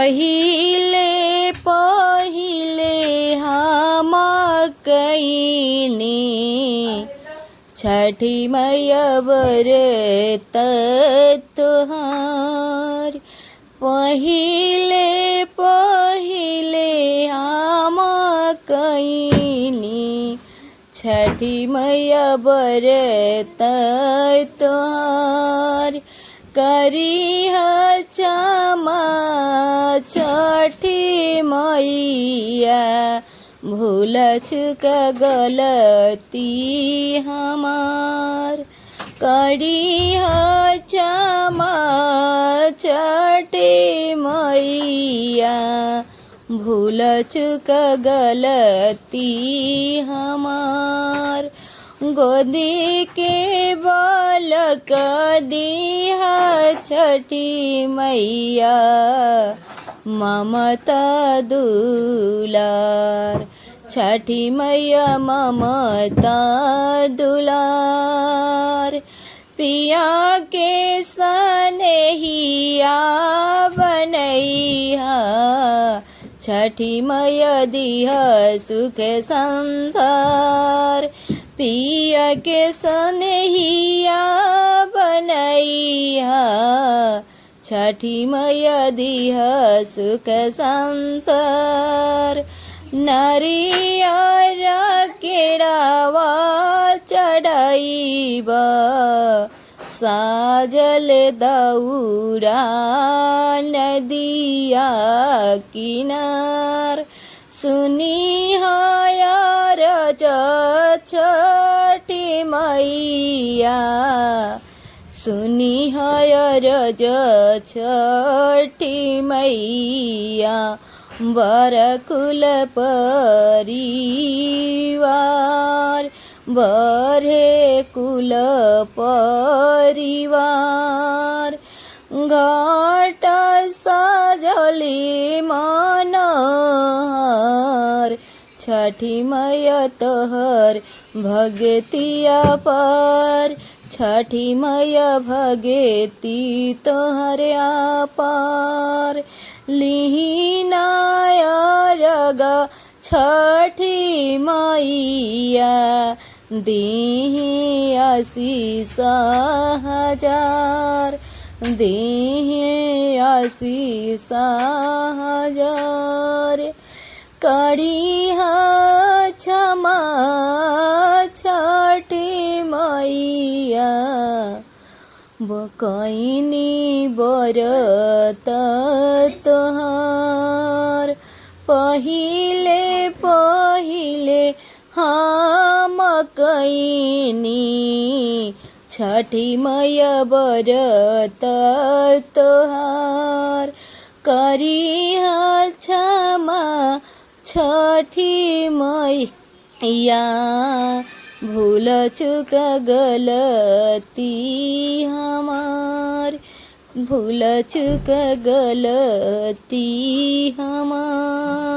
पहिले हम कईनी छठी मैया व्रत तोहार। पहिले हम कईनी छठी मैया व्रत तोहार। करीह क्षमा छठी मैया भूल चूक गलती हमार। करीह क्षमा छठी मैया भूल चूक गलती हमार। गोदी के बालक दीहा छठी मैया ममता दुलार। छठी मैया ममता दुलार। पिया के सनेहिया बनैहा छठी मैया दिहा सुख संसार। पिया के सनेहिया बनैहा छठी मैया दिहा सुख संसार। नारियर केड़ावा चढ़ाईबा साजल दौरा नदिया किनार। सुनी हायर छठी मैया सुनी हायर छठी मैया बरकुल परिवार। बरे कुल परिवार घाट सजली मनोहर। छठी मैया तोहर भगतिया पर छठी मैया भगती तोहर अपार। लीनायरग छठी मैया दीही आशीष हजार। दीही आशीष हजार। करीहा क्षमा छठी मैया बकैनी व्रत तोहार। पहिले हम कईनी छठी मैया व्रत तोहार। करीह क्षमा छठी मैया भूल चूक गलती हमार। भूल चूक गलती हमार।